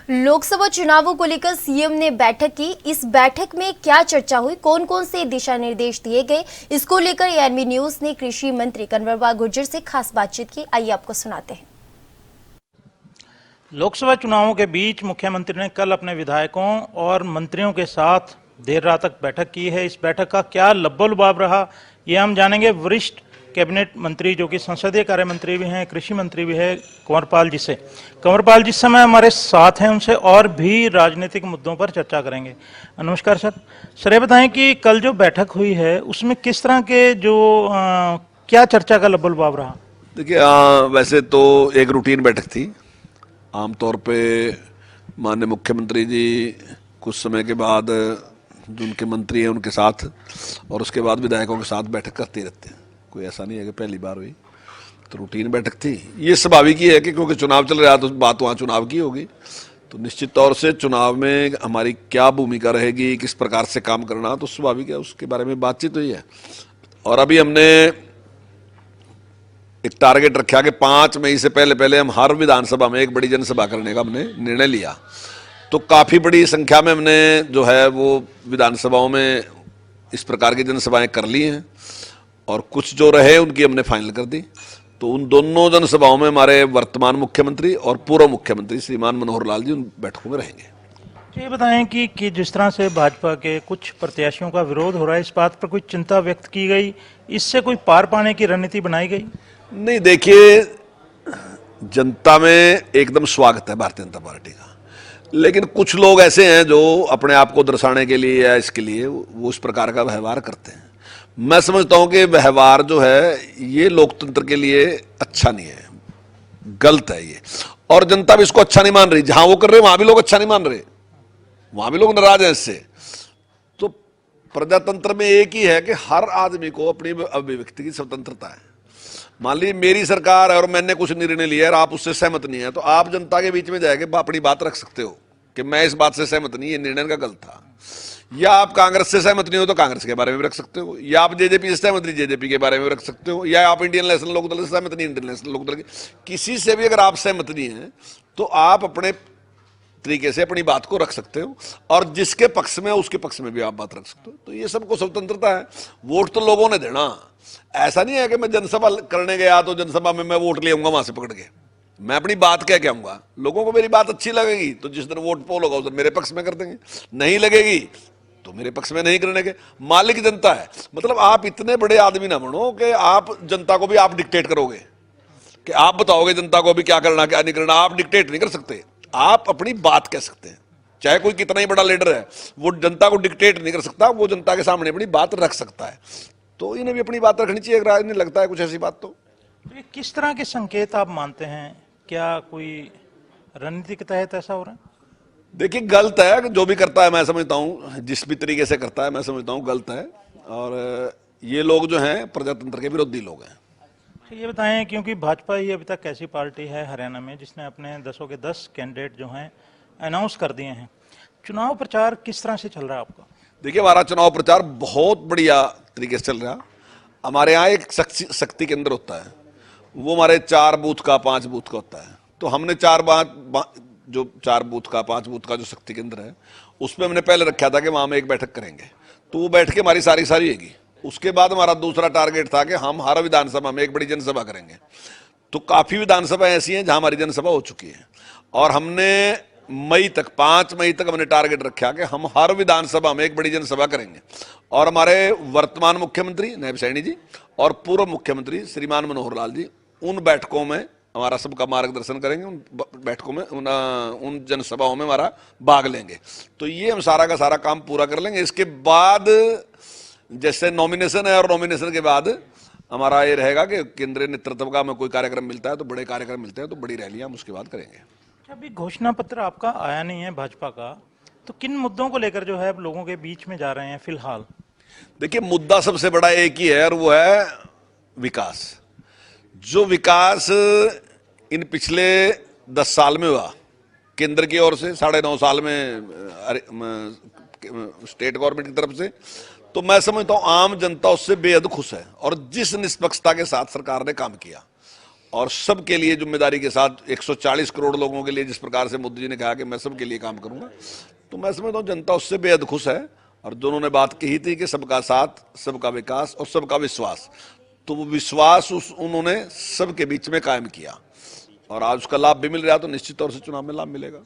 लोकसभा चुनावों को लेकर सीएम ने बैठक की। इस बैठक में क्या चर्चा हुई, कौन कौन से दिशा निर्देश दिए गए, इसको लेकर एएनबी न्यूज ने कृषि मंत्री कंवरपाल गुर्जर से खास बातचीत की। आइए आपको सुनाते हैं। लोकसभा चुनावों के बीच मुख्यमंत्री ने कल अपने विधायकों और मंत्रियों के साथ देर रात तक बैठक की है। इस बैठक का क्या लब्बो-लुभाव रहा, ये हम जानेंगे वरिष्ठ कैबिनेट मंत्री जो कि संसदीय कार्य मंत्री भी हैं, कृषि मंत्री भी है, कंवरपाल जी से। कंवरपाल जिस समय हमारे साथ हैं उनसे और भी राजनीतिक मुद्दों पर चर्चा करेंगे। नमस्कार सर। सर ये बताएं कि कल जो बैठक हुई है उसमें किस तरह के क्या चर्चा का लब्बो-लुभाव रहा? देखिए, वैसे तो एक रूटीन बैठक थी। आमतौर पे माननीय मुख्यमंत्री जी कुछ समय के बाद जो उनके मंत्री हैं उनके साथ और उसके बाद विधायकों के साथ बैठक करते रहते हैं। कोई ऐसा नहीं है कि पहली बार हुई, तो रूटीन बैठक थी। ये स्वाभाविक ही है कि क्योंकि चुनाव चल रहा है तो बात वहाँ चुनाव की होगी, तो निश्चित तौर से चुनाव में हमारी क्या भूमिका रहेगी, किस प्रकार से काम करना, तो स्वाभाविक है उसके बारे में बातचीत हुई है। और अभी हमने एक टारगेट रखा कि 5 मई से पहले हम हर विधानसभा में एक बड़ी जनसभा करने का हमने निर्णय लिया। तो काफ़ी बड़ी संख्या में हमने जो है वो विधानसभाओं में इस प्रकार की जनसभाएं कर ली हैं और कुछ जो रहे उनकी हमने फाइनल कर दी। तो उन दोनों जनसभाओं में हमारे वर्तमान मुख्यमंत्री और पूर्व मुख्यमंत्री श्रीमान मनोहर लाल जी उन बैठकों में रहेंगे। तो ये बताएं कि जिस तरह से भाजपा के कुछ प्रत्याशियों का विरोध हो रहा है, इस बात पर कोई चिंता व्यक्त की गई, इससे कोई पार पाने की रणनीति बनाई गई? नहीं, देखिए, जनता में एकदम स्वागत है भारतीय जनता पार्टी का, लेकिन कुछ लोग ऐसे हैं जो अपने आप को दर्शाने के लिए या इसके लिए वो इस प्रकार का व्यवहार करते हैं। मैं समझता हूं कि व्यवहार जो है ये लोकतंत्र के लिए अच्छा नहीं है, गलत है ये, और जनता भी इसको अच्छा नहीं मान रही। जहां वो कर रहे वहां भी लोग अच्छा नहीं मान रहे, वहां भी लोग नाराज हैं इससे। तो प्रजातंत्र में एक ही है कि हर आदमी को अपनी अभिव्यक्ति की स्वतंत्रता है। मान लीजिए मेरी सरकार है और मैंने कुछ निर्णय लिया और आप उससे सहमत नहीं है, तो आप जनता के बीच में जाके अपनी बात रख सकते हो कि मैं इस बात से सहमत नहीं, ये निर्णय का गलत था। या आप कांग्रेस से सहमत नहीं हो तो कांग्रेस के बारे में रख सकते हो, या आप जेजेपी से सहमत नहीं, जेजेपी के बारे में रख सकते हो, या आप इंडियन नेशनल लोकदल से सहमत नहीं, इंडियन नेशनल लोकदल के किसी से भी अगर आप सहमत नहीं है तो आप अपने तरीके से अपनी बात को रख सकते हो और जिसके पक्ष में उसके पक्ष में भी आप बात रख सकते हो। तो ये सबको स्वतंत्रता है। वोट तो लोगों ने देना, ऐसा नहीं है कि मैं जनसभा करने गया तो जनसभा में मैं वोट ले आऊंगा वहां से पकड़ के, मैं अपनी बात कह के आऊंगा। लोगों को मेरी बात अच्छी लगेगी तो जिस दिन वोट पोल होगा उस दिन मेरे पक्ष में कर देंगे, नहीं लगेगी तो मेरे पक्ष में नहीं करने के। मालिक जनता है, मतलब आप इतने बड़े आदमी ना बनो कि आप जनता को भी आप डिक्टेट करोगे कि आप बताओगे जनता को भी क्या करना क्या नहीं करना। आप डिक्टेट नहीं कर सकते, आप अपनी बात कह सकते हैं। चाहे कोई कितना ही बड़ा लीडर है, वो जनता को डिक्टेट नहीं कर सकता, वो जनता के सामने अपनी बात रख सकता है। तो इन्हें भी अपनी बात रखनी चाहिए, अगर इन्हें लगता है कुछ ऐसी बात। तो ये किस तरह के संकेत आप मानते हैं, क्या कोई रणनीति के तहत ऐसा हो रहा है? देखिए, गलत है जो भी करता है, मैं समझता हूं जिस भी तरीके से करता है मैं समझता हूं गलत है, और ये लोग जो हैं प्रजातंत्र के विरोधी लोग हैं। ये बताएं, क्योंकि भाजपा ही अभी तक ऐसी पार्टी है हरियाणा में जिसने अपने 10 के 10 कैंडिडेट जो हैं अनाउंस कर दिए हैं। चुनाव प्रचार किस तरह से चल रहा है आपका? देखिए, हमारा चुनाव प्रचार बहुत बढ़िया तरीके से चल रहा। हमारे यहाँ एक शक्ति केंद्र होता है, वो हमारे 4 बूथ का 5 बूथ का होता है। तो हमने 4 बूथ का 5 बूथ का जो शक्ति केंद्र है उसमें हमने पहले रखा था कि वहां में एक बैठक करेंगे, तो वो बैठ के हमारी सारी होगी। उसके बाद हमारा दूसरा टारगेट था कि हम हर विधानसभा में एक बड़ी जनसभा करेंगे। तो काफी विधानसभा ऐसी हैं जहां हमारी जनसभा हो चुकी है और हमने 5 मई तक हमने टारगेट रखा कि हम हर विधानसभा में एक बड़ी जनसभा करेंगे। और हमारे वर्तमान मुख्यमंत्री नायब सैनी जी और पूर्व मुख्यमंत्री श्रीमान मनोहर लाल जी उन बैठकों में हमारा सबका मार्गदर्शन करेंगे, उन बैठकों में उन जनसभाओं में हमारा भाग लेंगे। तो ये हम सारा का सारा काम पूरा कर लेंगे। इसके बाद जैसे नॉमिनेशन है और नॉमिनेशन के बाद हमारा ये रहेगा कि केंद्रीय नेतृत्व का हमें कोई कार्यक्रम मिलता है तो बड़े कार्यक्रम मिलते हैं तो बड़ी रैलियां हम उसके बाद करेंगे। अभी घोषणा पत्र आपका आया नहीं है भाजपा का, तो किन मुद्दों को लेकर जो है अब लोगों के बीच में जा रहे हैं फिलहाल? देखिए, मुद्दा सबसे बड़ा एक ही है और वो है विकास। जो विकास इन पिछले 10 साल में हुआ केंद्र की ओर से, 9.5 साल में स्टेट गवर्नमेंट की तरफ से, तो मैं समझता हूं आम जनता उससे बेहद खुश है। और जिस निष्पक्षता के साथ सरकार ने काम किया और सबके लिए जिम्मेदारी के साथ 140 करोड़ लोगों के लिए जिस प्रकार से मोदी जी ने कहा कि मैं सबके लिए काम करूंगा, तो मैं समझता हूं जनता उससे बेहद खुश है। और जो उन्होंने बात कही थी कि सबका साथ, सबका विकास और सबका विश्वास, तो वो विश्वास उन्होंने सबके बीच में कायम किया और आज उसका लाभ भी मिल रहा है, तो निश्चित तौर से चुनाव में लाभ मिलेगा।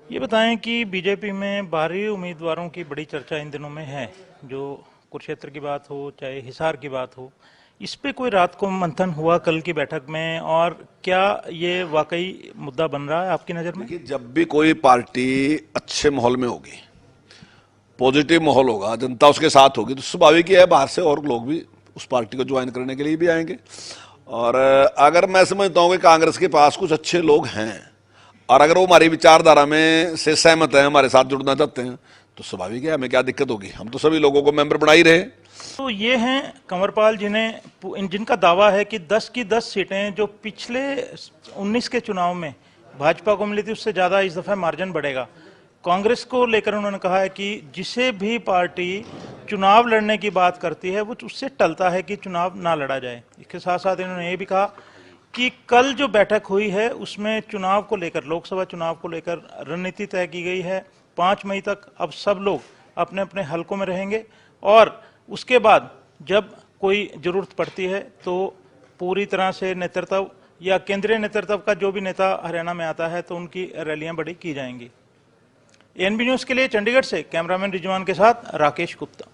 ये बताएं कि बीजेपी में बाहरी उम्मीदवारों की बड़ी चर्चा इन दिनों में है, जो कुरुक्षेत्र की बात हो चाहे हिसार की बात हो, इस पे कोई रात को मंथन हुआ कल की बैठक में, और क्या ये वाकई मुद्दा बन रहा है आपकी नज़र में? देखिए, जब भी कोई पार्टी अच्छे माहौल में होगी, पॉजिटिव माहौल होगा, जनता उसके साथ होगी, तो स्वाभाविक ही है बाहर से और लोग भी उस पार्टी को ज्वाइन करने के लिए भी आएंगे। और अगर मैं समझता हूँ कि कांग्रेस के पास कुछ अच्छे लोग हैं और अगर वो हमारी विचारधारा में से सहमत हैं, हमारे साथ जुड़ना चाहते हैं, तो स्वाभाविक है, हमें क्या दिक्कत होगी, हम तो सभी लोगों को मेंबर बना ही रहे। तो ये हैं कंवरपाल जिनका दावा है कि 10 की 10 सीटें जो पिछले 19 के चुनाव में भाजपा को मिली थी उससे ज्यादा इस दफा मार्जिन बढ़ेगा। कांग्रेस को लेकर उन्होंने कहा है कि जिसे भी पार्टी चुनाव लड़ने की बात करती है वो उससे टलता है कि चुनाव ना लड़ा जाए। इसके साथ साथ इन्होंने ये भी कहा कि कल जो बैठक हुई है उसमें चुनाव को लेकर, लोकसभा चुनाव को लेकर रणनीति तय की गई है। 5 मई तक अब सब लोग अपने अपने हलकों में रहेंगे और उसके बाद जब कोई जरूरत पड़ती है तो पूरी तरह से नेतृत्व या केंद्रीय नेतृत्व का जो भी नेता हरियाणा में आता है तो उनकी रैलियां बड़ी की जाएंगी। एएनबी न्यूज के लिए चंडीगढ़ से कैमरामैन रिजवान के साथ राकेश गुप्ता।